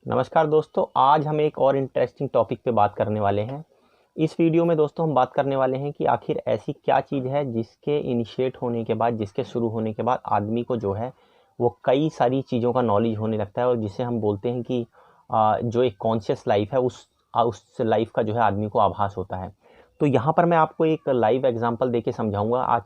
नमस्कार दोस्तों, आज हम एक और इंटरेस्टिंग टॉपिक पे बात करने वाले हैं। इस वीडियो में दोस्तों हम बात करने वाले हैं कि आखिर ऐसी क्या चीज़ है जिसके इनिशिएट होने के बाद, जिसके शुरू होने के बाद आदमी को जो है वो कई सारी चीज़ों का नॉलेज होने लगता है और जिसे हम बोलते हैं कि जो एक कॉन्शियस लाइफ है उस लाइफ का जो है आदमी को आभास होता है। तो यहाँ पर मैं आपको एक लाइव एग्जांपल देके समझाऊंगा। आज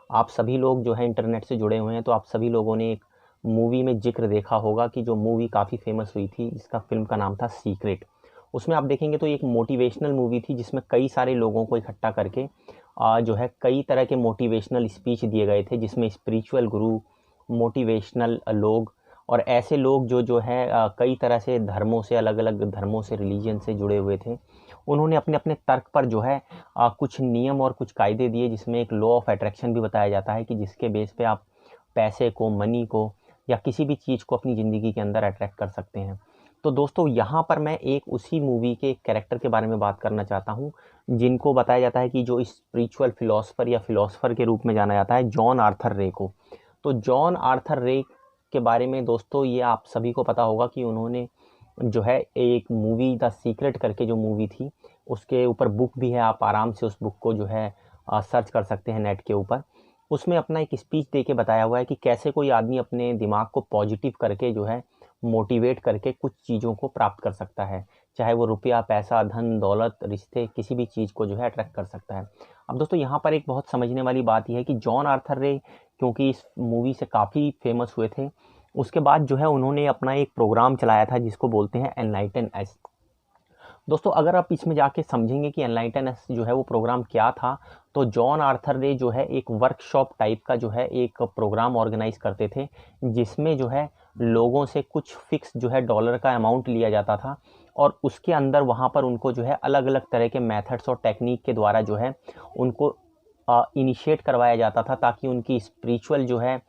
आप सभी लोग जो है इंटरनेट से जुड़े हुए हैं, तो आप सभी लोगों ने एक मूवी में जिक्र देखा होगा कि जो मूवी काफ़ी फेमस हुई थी, जिसका फिल्म का नाम था सीक्रेट। उसमें आप देखेंगे तो एक मोटिवेशनल मूवी थी जिसमें कई सारे लोगों को इकट्ठा करके जो है कई तरह के मोटिवेशनल स्पीच दिए गए थे, जिसमें स्पिरिचुअल गुरु, मोटिवेशनल लोग और ऐसे लोग जो है कई तरह से धर्मों से, अलग अलग धर्मों से, रिलीजन से जुड़े हुए थे। उन्होंने अपने अपने तर्क पर जो है कुछ नियम और कुछ कायदे दिए, जिसमें एक लॉ ऑफ अट्रैक्शन भी बताया जाता है कि जिसके बेस पे आप पैसे को, मनी को या किसी भी चीज़ को अपनी ज़िंदगी के अंदर अट्रैक्ट कर सकते हैं। तो दोस्तों यहाँ पर मैं एक उसी मूवी के कैरेक्टर के बारे में बात करना चाहता हूँ, जिनको बताया जाता है कि जो स्पिरिचुअल फिलोसफर या फिलोसफर के रूप में जाना जाता है, जॉन आर्थर रे को। तो जॉन आर्थर रे के बारे में दोस्तों ये आप सभी को पता होगा कि उन्होंने जो है एक मूवी द सीक्रेट करके जो मूवी थी, उसके ऊपर बुक भी है। आप आराम से उस बुक को जो है सर्च कर सकते हैं नेट के ऊपर। उसमें अपना एक स्पीच दे के बताया हुआ है कि कैसे कोई आदमी अपने दिमाग को पॉजिटिव करके जो है मोटिवेट करके कुछ चीज़ों को प्राप्त कर सकता है, चाहे वो रुपया, पैसा, धन, दौलत, रिश्ते, किसी भी चीज़ को जो है अट्रैक्ट कर सकता है। अब दोस्तों यहाँ पर एक बहुत समझने वाली बात यह है कि जॉन आर्थर रे क्योंकि इस मूवी से काफ़ी फेमस हुए थे, उसके बाद जो है उन्होंने अपना एक प्रोग्राम चलाया था जिसको बोलते हैं एनलाइटन एस। दोस्तों अगर आप इसमें जाके समझेंगे कि एनलाइटन एस जो है वो प्रोग्राम क्या था, तो जॉन आर्थर रे जो है एक वर्कशॉप टाइप का जो है एक प्रोग्राम ऑर्गेनाइज करते थे, जिसमें जो है लोगों से कुछ फिक्स जो है डॉलर का अमाउंट लिया जाता था और उसके अंदर वहाँ पर उनको जो है अलग अलग तरह के मेथड्स और टेक्निक के द्वारा जो है उनको इनिशिएट करवाया जाता था, ताकि उनकी स्पिरिचुअल जो है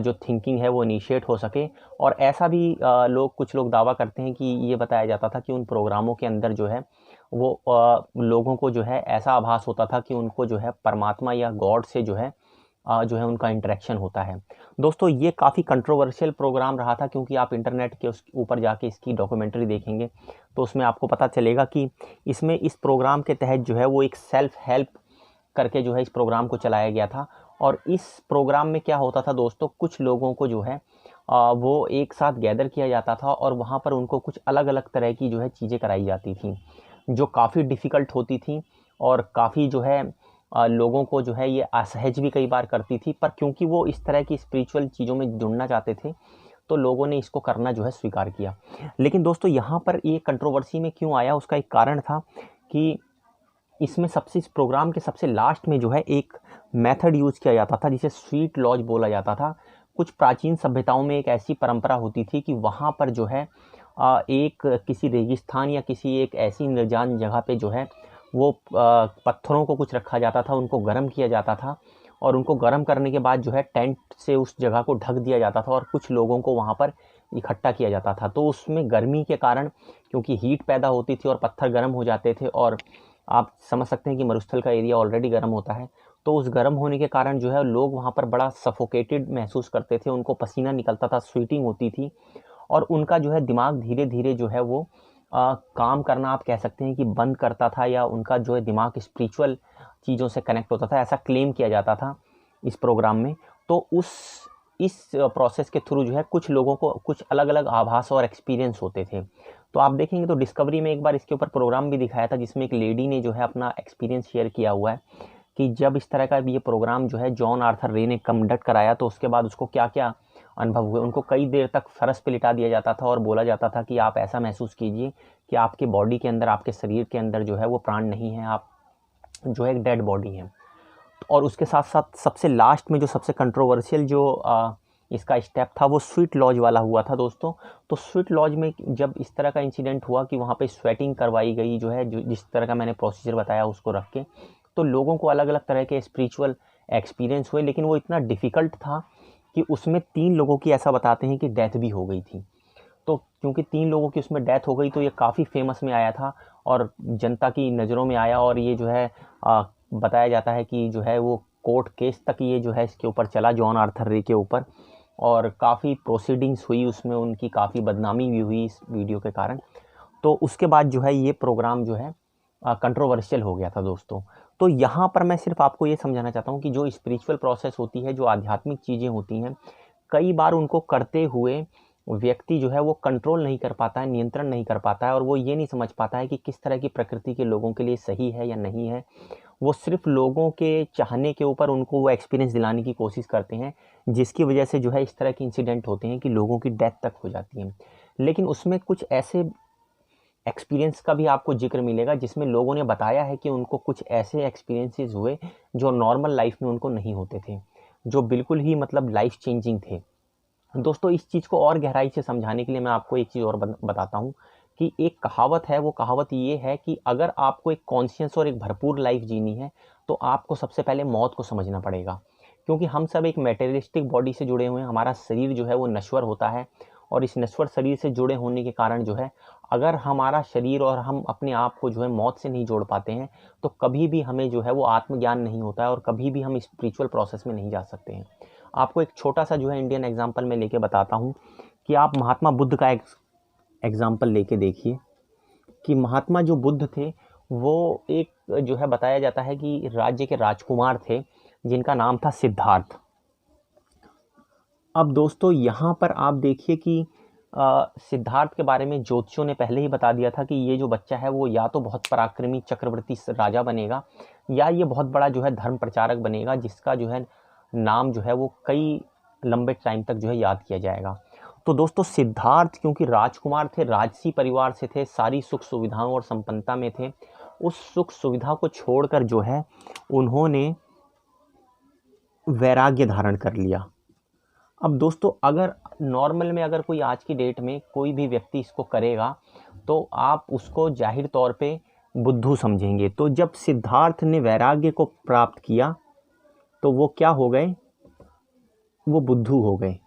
जो थिंकिंग है वो इनिशिएट हो सके। और ऐसा भी कुछ लोग दावा करते हैं कि ये बताया जाता था कि उन प्रोग्रामों के अंदर जो है वो लोगों को जो है ऐसा आभास होता था कि उनको जो है परमात्मा या गॉड से जो है उनका इंटरेक्शन होता है। दोस्तों ये काफ़ी कंट्रोवर्शियल प्रोग्राम रहा था, क्योंकि आप इंटरनेट के उस ऊपर जाके इसकी डॉक्यूमेंट्री देखेंगे तो उसमें आपको पता चलेगा कि इसमें इस प्रोग्राम के तहत जो है वो एक सेल्फ हेल्प करके जो है इस प्रोग्राम को चलाया गया था। और इस प्रोग्राम में क्या होता था दोस्तों, कुछ लोगों को जो है वो एक साथ गैदर किया जाता था और वहाँ पर उनको कुछ अलग अलग तरह की जो है चीज़ें कराई जाती थी, जो काफ़ी डिफ़िकल्ट होती थी और काफ़ी जो है लोगों को जो है ये असहज भी कई बार करती थी। पर क्योंकि वो इस तरह की स्पिरिचुअल चीज़ों में जुड़ना चाहते थे, तो लोगों ने इसको करना जो है स्वीकार किया। लेकिन दोस्तों यहाँ पर ये कंट्रोवर्सी में क्यों आया, उसका एक कारण था कि इसमें सबसे, इस प्रोग्राम के सबसे लास्ट में जो है एक मेथड यूज़ किया जाता था जिसे स्वीट लॉज बोला जाता था। कुछ प्राचीन सभ्यताओं में एक ऐसी परंपरा होती थी कि वहाँ पर जो है एक किसी रेगिस्तान या किसी एक ऐसी निर्जन जगह पे जो है वो पत्थरों को कुछ रखा जाता था, उनको गर्म किया जाता था और उनको गर्म करने के बाद जो है टेंट से उस जगह को ढक दिया जाता था और कुछ लोगों को वहाँ पर इकट्ठा किया जाता था। तो उसमें गर्मी के कारण, क्योंकि हीट पैदा होती थी और पत्थर गर्म हो जाते थे, और आप समझ सकते हैं कि मरुस्थल का एरिया ऑलरेडी गर्म होता है, तो उस गर्म होने के कारण जो है लोग वहाँ पर बड़ा सफोकेटेड महसूस करते थे, उनको पसीना निकलता था, स्वेटिंग होती थी और उनका जो है दिमाग धीरे धीरे जो है वो काम करना आप कह सकते हैं कि बंद करता था, या उनका जो है दिमाग स्पिरिचुअल चीज़ों से कनेक्ट होता था, ऐसा क्लेम किया जाता था इस प्रोग्राम में। तो इस प्रोसेस के थ्रू जो है कुछ लोगों को कुछ अलग अलग आभास और एक्सपीरियंस होते थे। तो आप देखेंगे तो डिस्कवरी में एक बार इसके ऊपर प्रोग्राम भी दिखाया था, जिसमें एक लेडी ने जो है अपना एक्सपीरियंस शेयर किया हुआ है कि जब इस तरह का ये प्रोग्राम जो है जॉन आर्थर रे ने कंडक्ट कराया, तो उसके बाद उसको क्या क्या अनुभव हुए। उनको कई देर तक फर्श पे लिटा दिया जाता था और बोला जाता था कि आप ऐसा महसूस कीजिए कि आपके बॉडी के अंदर, आपके शरीर के अंदर जो है वो प्राण नहीं है, आप जो है एक डेड बॉडी हैं। और उसके साथ साथ सबसे लास्ट में जो सबसे कंट्रोवर्शियल जो इसका स्टेप था वो स्वीट लॉज वाला हुआ था दोस्तों। तो स्वीट लॉज में जब इस तरह का इंसिडेंट हुआ कि वहाँ पे स्वेटिंग करवाई गई, जो है जो जिस तरह का मैंने प्रोसीजर बताया उसको रख के, तो लोगों को अलग अलग तरह के स्पिरिचुअल एक्सपीरियंस हुए। लेकिन वो इतना डिफ़िकल्ट था कि उसमें 3 लोगों की ऐसा बताते हैं कि डेथ भी हो गई थी। तो क्योंकि 3 लोगों की उसमें डेथ हो गई, तो ये काफ़ी फेमस में आया था और जनता की नज़रों में आया, और ये जो है बताया जाता है कि जो है वो कोर्ट केस तक ये जो है इसके ऊपर चला, जॉन आर्थर रे के ऊपर, और काफ़ी प्रोसीडिंग्स हुई, उसमें उनकी काफ़ी बदनामी भी हुई इस वीडियो के कारण। तो उसके बाद जो है ये प्रोग्राम जो है कंट्रोवर्शियल हो गया था दोस्तों। तो यहाँ पर मैं सिर्फ आपको ये समझाना चाहता हूँ कि जो स्पिरिचुअल प्रोसेस होती है, जो आध्यात्मिक चीज़ें होती हैं, कई बार उनको करते हुए व्यक्ति जो है वो कंट्रोल नहीं कर पाता है, नियंत्रण नहीं कर पाता है, और वो ये नहीं समझ पाता है कि किस तरह की प्रकृति के लोगों के लिए सही है या नहीं है। वो सिर्फ लोगों के चाहने के ऊपर उनको वो एक्सपीरियंस दिलाने की कोशिश करते हैं, जिसकी वजह से जो है इस तरह के इंसिडेंट होते हैं कि लोगों की डेथ तक हो जाती है। लेकिन उसमें कुछ ऐसे एक्सपीरियंस का भी आपको जिक्र मिलेगा जिसमें लोगों ने बताया है कि उनको कुछ ऐसे एक्सपीरियंसेस हुए जो नॉर्मल लाइफ में उनको नहीं होते थे, जो बिल्कुल ही मतलब लाइफ चेंजिंग थे। दोस्तों, इस चीज़ को और गहराई से समझाने के लिए मैं आपको एक चीज़ और बताता हूँ कि एक कहावत है, वो कहावत ये है कि अगर आपको एक कॉन्शियस और एक भरपूर लाइफ जीनी है तो आपको सबसे पहले मौत को समझना पड़ेगा। क्योंकि हम सब एक मटेरियलिस्टिक बॉडी से जुड़े हुए हैं, हमारा शरीर जो है वो नश्वर होता है, और इस नश्वर शरीर से जुड़े होने के कारण जो है अगर हमारा शरीर और हम अपने आप को जो है मौत से नहीं जोड़ पाते हैं तो कभी भी हमें जो है वो आत्मज्ञान नहीं होता है, और कभी भी हम स्पिरिचुअल प्रोसेस में नहीं जा सकते हैं। आपको एक छोटा सा जो है इंडियन एग्जाम्पल में लेके बताता हूँ कि आप महात्मा बुद्ध का एक एग्जाम्पल लेके देखिए कि महात्मा जो बुद्ध थे वो एक जो है बताया जाता है कि राज्य के राजकुमार थे जिनका नाम था सिद्धार्थ। अब दोस्तों यहाँ पर आप देखिए कि सिद्धार्थ के बारे में ज्योतिषियों ने पहले ही बता दिया था कि ये जो बच्चा है वो या तो बहुत पराक्रमी चक्रवर्ती राजा बनेगा, या ये बहुत बड़ा जो है धर्म प्रचारक बनेगा, जिसका जो है नाम जो है वो कई लंबे टाइम तक जो है याद किया जाएगा। तो दोस्तों, सिद्धार्थ क्योंकि राजकुमार थे, राजसी परिवार से थे, सारी सुख सुविधाओं और संपन्नता में थे, उस सुख सुविधा को छोड़कर जो है उन्होंने वैराग्य धारण कर लिया। अब दोस्तों, अगर नॉर्मल में अगर कोई आज की डेट में कोई भी व्यक्ति इसको करेगा तो आप उसको जाहिर तौर पे बुद्धू समझेंगे। तो जब सिद्धार्थ ने वैराग्य को प्राप्त किया तो वो क्या हो गए, वो बुद्धू हो गए।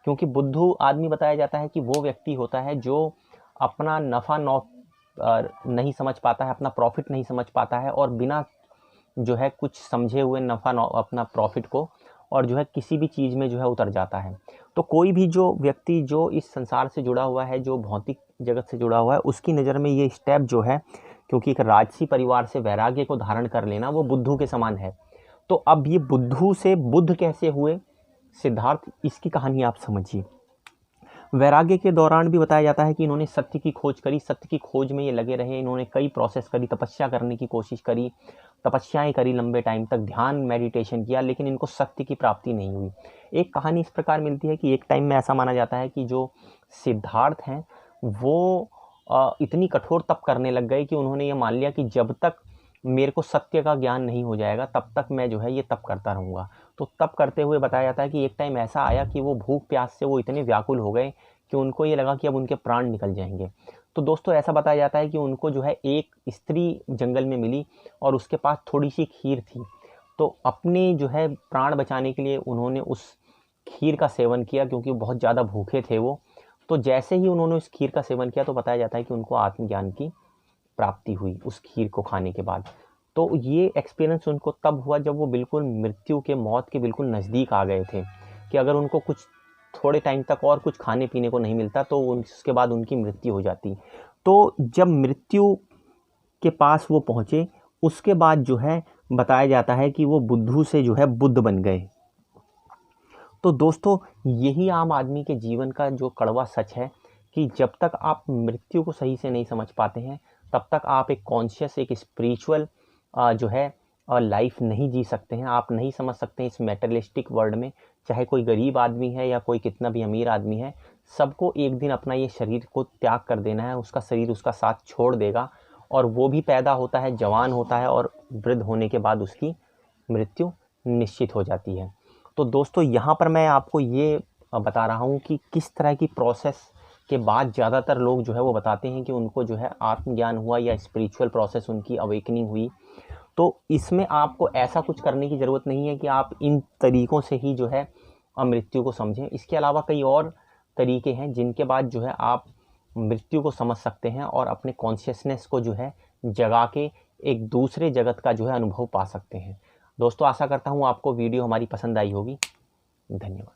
क्योंकि बुद्धू आदमी बताया जाता है कि वो व्यक्ति होता है जो अपना नफ़ा नहीं समझ पाता है, अपना प्रॉफिट नहीं समझ पाता है, और बिना जो है कुछ समझे हुए अपना प्रॉफिट को, और जो है किसी भी चीज़ में जो है उतर जाता है। तो कोई भी जो व्यक्ति जो इस संसार से जुड़ा हुआ है, जो भौतिक जगत से जुड़ा हुआ है, उसकी नज़र में ये स्टेप जो है, क्योंकि एक राजसी परिवार से वैराग्य को धारण कर लेना, वो बुद्धू के समान है। तो अब ये बुद्धू से बुद्ध कैसे हुए सिद्धार्थ, इसकी कहानी आप समझिए। वैराग्य के दौरान भी बताया जाता है कि इन्होंने सत्य की खोज करी, सत्य की खोज में ये लगे रहे, इन्होंने कई प्रोसेस करी, तपस्या करने की कोशिश करी, तपस्याएं करी, लंबे टाइम तक ध्यान मेडिटेशन किया, लेकिन इनको सत्य की प्राप्ति नहीं हुई। एक कहानी इस प्रकार मिलती है कि एक टाइम में ऐसा माना जाता है कि जो सिद्धार्थ हैं वो इतनी कठोर तप करने लग गए कि उन्होंने ये मान लिया कि जब तक मेरे को सत्य का ज्ञान नहीं हो जाएगा तब तक मैं जो है ये तप करता रहूँगा। तो तप करते हुए बताया जाता है कि एक टाइम ऐसा आया कि वो भूख प्यास से वो इतने व्याकुल हो गए कि उनको ये लगा कि अब उनके प्राण निकल जाएंगे। तो दोस्तों, ऐसा बताया जाता है कि उनको जो है एक स्त्री जंगल में मिली और उसके पास थोड़ी सी खीर थी। तो अपने जो है प्राण बचाने के लिए उन्होंने उस खीर का सेवन किया, क्योंकि बहुत ज़्यादा भूखे थे वो। तो जैसे ही उन्होंने उस खीर का सेवन किया तो बताया जाता है कि उनको आत्मज्ञान की प्राप्ति हुई उस खीर को खाने के बाद। तो ये एक्सपीरियंस उनको तब हुआ जब वो बिल्कुल मृत्यु के, मौत के बिल्कुल नज़दीक आ गए थे, कि अगर उनको कुछ थोड़े टाइम तक और कुछ खाने पीने को नहीं मिलता तो उसके बाद उनकी मृत्यु हो जाती। तो जब मृत्यु के पास वो पहुँचे उसके बाद जो है बताया जाता है कि वो बुद्धू से जो है बुद्ध बन गए। तो दोस्तों, यही आम आदमी के जीवन का जो कड़वा सच है कि जब तक आप मृत्यु को सही से नहीं समझ पाते हैं तब तक आप एक कॉन्शियस, एक स्पिरिचुअल जो है लाइफ नहीं जी सकते हैं। आप नहीं समझ सकते हैं इस मेटेरियलिस्टिक वर्ल्ड में, चाहे कोई गरीब आदमी है या कोई कितना भी अमीर आदमी है, सबको एक दिन अपना ये शरीर को त्याग कर देना है। उसका शरीर उसका साथ छोड़ देगा, और वो भी पैदा होता है, जवान होता है, और वृद्ध होने के बाद उसकी मृत्यु निश्चित हो जाती है। तो दोस्तों, यहाँ पर मैं आपको ये बता रहा हूँ कि किस तरह की प्रोसेस के बाद ज़्यादातर लोग जो है वो बताते हैं कि उनको जो है आत्मज्ञान हुआ या स्पिरिचुअल प्रोसेस, उनकी अवेकनिंग हुई। तो इसमें आपको ऐसा कुछ करने की ज़रूरत नहीं है कि आप इन तरीक़ों से ही जो है मृत्यु को समझें। इसके अलावा कई और तरीके हैं जिनके बाद जो है आप मृत्यु को समझ सकते हैं और अपने कॉन्शियसनेस को जो है जगा के एक दूसरे जगत का जो है अनुभव पा सकते हैं। दोस्तों, आशा करता हूँ आपको वीडियो हमारी पसंद आई होगी। धन्यवाद।